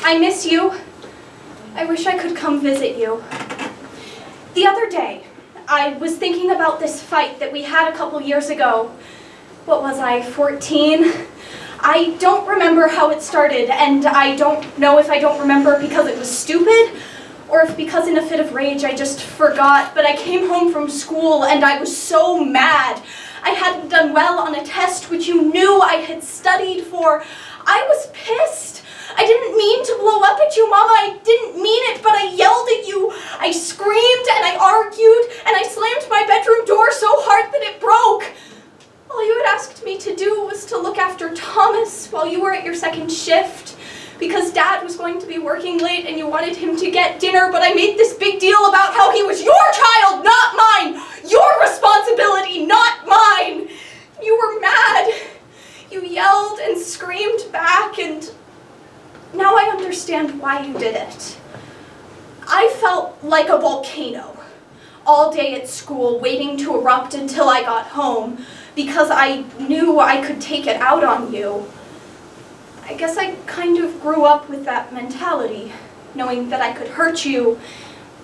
I miss you. I wish I could come visit you. The other day, I was thinking about this fight that we had a couple years ago. What was I, 14? I don't remember how it started, and I don't know if I don't remember because it was stupid, or if because in a fit of rage I just forgot, but I came home from school and I was so mad. I hadn't done well on a test which you knew I had studied for. I was pissed. I didn't mean to blow up at you, Mama. I didn't mean it, but I yelled at you. I screamed and I argued and I slammed my bedroom door so hard that it broke. All you had asked me to do was to look after Thomas while you were at your second shift, because Dad was going to be working late and you wanted him to get dinner, but I made this big deal about how he was your child, not mine! Your responsibility, not mine! You were mad. You yelled and screamed back, and now I understand why you did it. I felt like a volcano all day at school, waiting to erupt until I got home, because I knew I could take it out on you. I guess I kind of grew up with that mentality, knowing that I could hurt you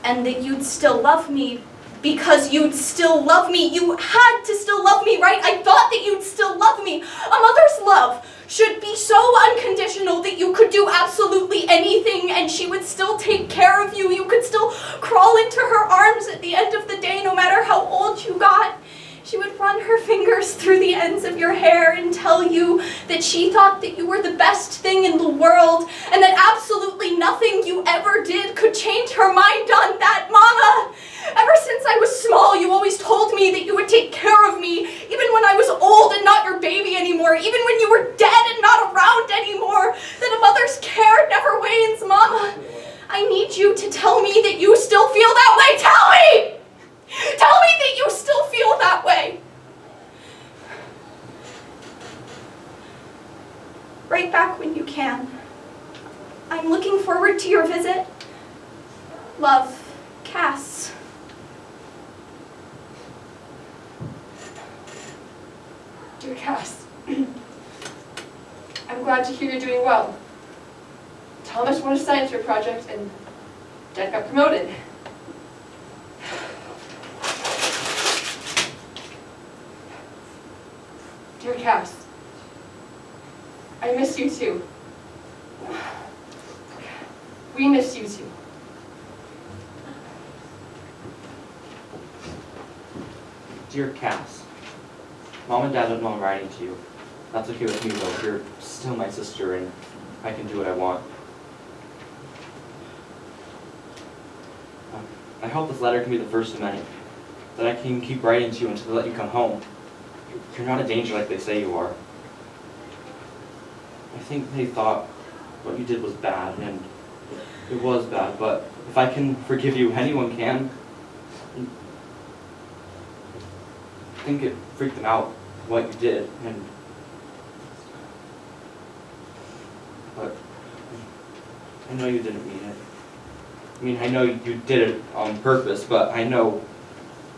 and that you'd still love me because you'd still love me. You had to still love me, right? I thought that you'd still love me. A mother's love should be so unconditional that you could do absolutely anything and she would still take care of you. You could still crawl into her arms at the end of the day, no matter how old you got. She would run her fingers through the ends of your hair and tell you that she thought that you were the best thing in the world and that absolutely nothing you ever did could change her mind on that, Mama. Ever since I was small, you always told me that you would take care of me, even when I was old and not your baby anymore, even when you were dead and not around anymore, that a mother's care never wanes, Mama. I need you to tell me that you still feel that way. Tell me! Tell me that you still feel that way. Right back when you can. I'm looking forward to your visit. Love, Cass. Dear Cass, I'm glad to hear you're doing well. Thomas won a science fair project and Dad got promoted. Dear Cass, I miss you too. We miss you too. Dear Cass, Mom and Dad don't know I'm writing to you. That's okay with me though. You're still my sister and I can do what I want. I hope this letter can be the first of many. That I can keep writing to you until they let you come home. You're not a danger like they say you are. I think they thought what you did was bad, and it was bad, but if I can forgive you, anyone can. I think it freaked them out, what you did, but I know you didn't mean it. I mean, I know you did it on purpose, but I know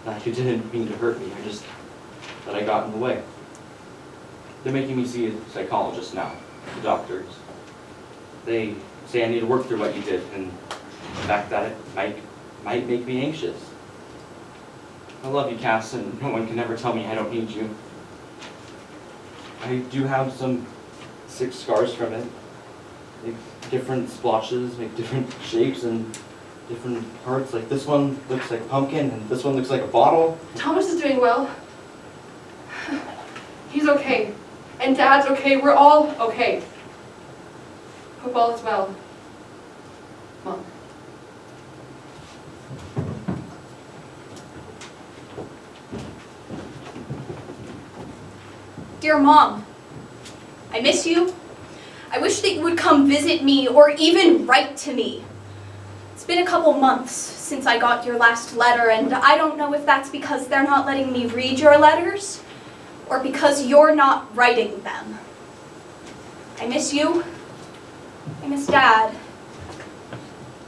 that you didn't mean to hurt me. That I got in the way. They're making me see a psychologist now, the doctors. They say I need to work through what you did, and the fact that it might make me anxious. I love you, Cass, and no one can ever tell me I don't need you. I do have some 6 scars from it. Make different splotches, make different shapes and different parts. Like this one looks like a pumpkin, and this one looks like a bottle. Thomas is doing well. He's okay. And Dad's okay. We're all okay. Hope all is well. Mom. Dear Mom, I miss you. I wish that you would come visit me or even write to me. It's been a couple months since I got your last letter, and I don't know if that's because they're not letting me read your letters or because you're not writing them. I miss you. I miss Dad.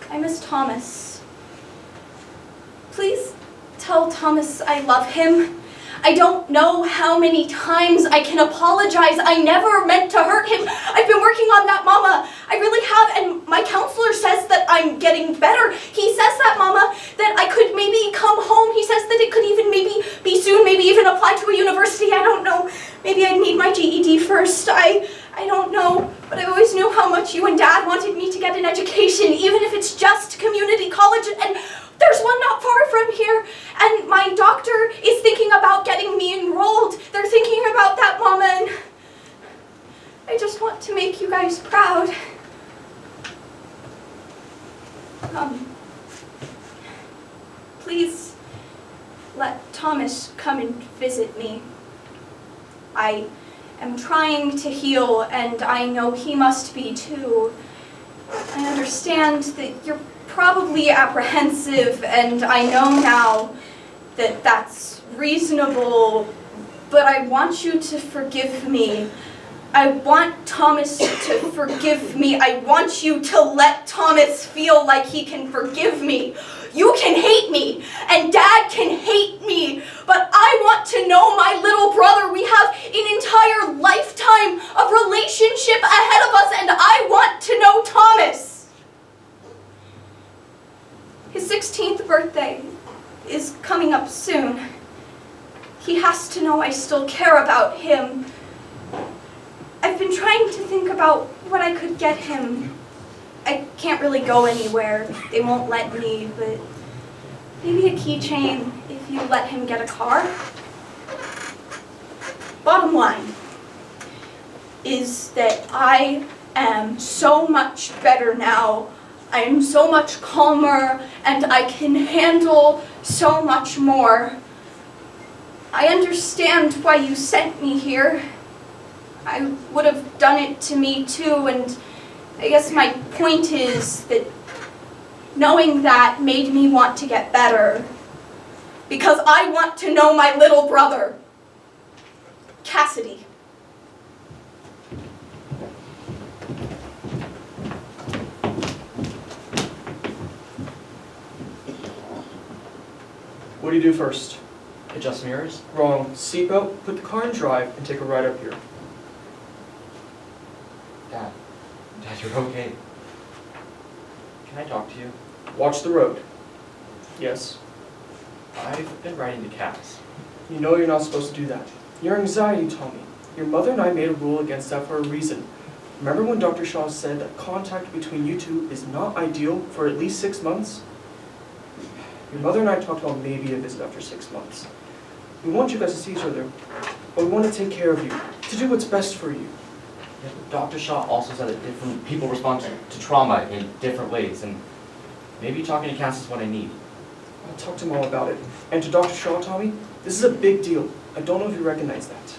I miss Thomas. Please tell Thomas I love him. I don't know how many times I can apologize. I never meant to hurt him. I've been working on that, Mama. I really have, and my see first. I don't know, but I always knew how much you and Dad wanted me to get an education, even if it's just community college, and there's one not far from here, and my doctor is thinking about getting me enrolled. They're thinking about that, Mama, and I just want to make you guys proud. Please let Thomas come and visit me. I am trying to heal, and I know he must be too. I understand that you're probably apprehensive, and I know now that that's reasonable, but I want you to forgive me. I want Thomas to forgive me. I want you to let Thomas feel like he can forgive me. You can hate me, and Dad can hate me, but I want to know my little brother. We have an entire lifetime of relationship ahead of us, and I want to know Thomas. His 16th birthday is coming up soon. He has to know I still care about him. I've been trying to think about what I could get him. I can't really go anywhere. They won't let me, but maybe a keychain if you let him get a car. Bottom line is that I am so much better now. I am so much calmer, and I can handle so much more. I understand why you sent me here. I would have done it to me too, and I guess my point is that knowing that made me want to get better, because I want to know my little brother, Cassidy. What do you do first? Adjust mirrors? Wrong. Seatbelt, put the car in drive, and take a ride up here. Dad, you're okay. Can I talk to you? Watch the road. Yes. I've been writing to Cass. You know you're not supposed to do that. Your anxiety, Tommy. Your mother and I made a rule against that for a reason. Remember when Dr. Shaw said that contact between you two is not ideal for at least 6 months? Your mother and I talked about maybe a visit after 6 months. We want you guys to see each other, but we want to take care of you, to do what's best for you. Yeah, but Dr. Shaw also said that different people respond to trauma in different ways, and maybe talking to Cass is what I need. I'll talk to Mom about it. And to Dr. Shaw, Tommy, this is a big deal. I don't know if you recognize that.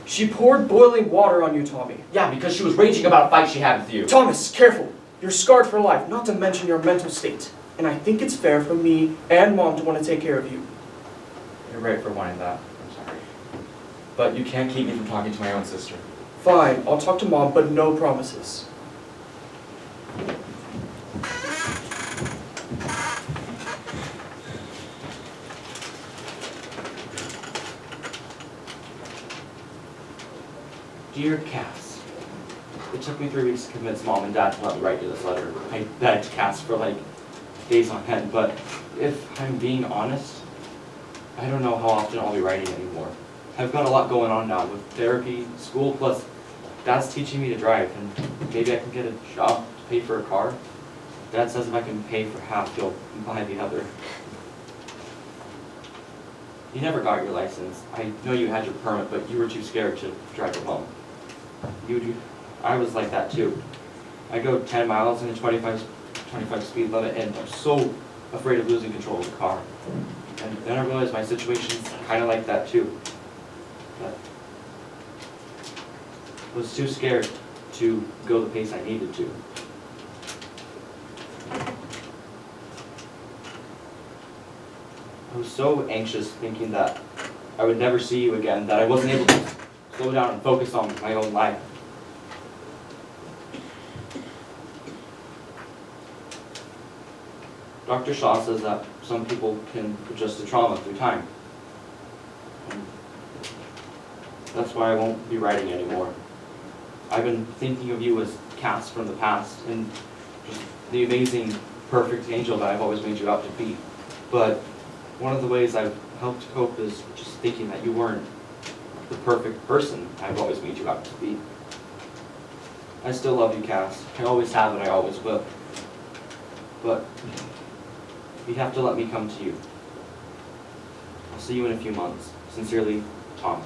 She poured boiling water on you, Tommy. Yeah, because she was raging about a fight she had with you. Thomas, careful. You're scarred for life, not to mention your mental state. And I think it's fair for me and Mom to want to take care of you. You're right for wanting that. I'm sorry. But you can't keep me from talking to my own sister. Fine, I'll talk to Mom, but no promises. Dear Cass, it took me 3 weeks to convince Mom and Dad to let me write you this letter. I begged Cass for like days on end, but if I'm being honest, I don't know how often I'll be writing anymore. I've got a lot going on now with therapy, school, plus Dad's teaching me to drive, and maybe I can get a job to pay for a car. Dad says if I can pay for half, he'll buy the other. You never got your license. I know you had your permit, but you were too scared to drive it home. I was like that too. I go 10 miles in a 25 speed limit, and I'm so afraid of losing control of the car. And then I realized my situation's kind of like that too. But I was too scared to go the pace I needed to. I was so anxious thinking that I would never see you again, that I wasn't able to slow down and focus on my own life. Dr. Shaw says that some people can adjust to trauma through time. And that's why I won't be writing anymore. I've been thinking of you as Cass from the past and just the amazing, perfect angel that I've always made you out to be. But one of the ways I've helped cope is just thinking that you weren't. the perfect person I've always made you out to be. I still love you, Cass. I always have and I always will. But you have to let me come to you. I'll see you in a few months. Sincerely, Thomas.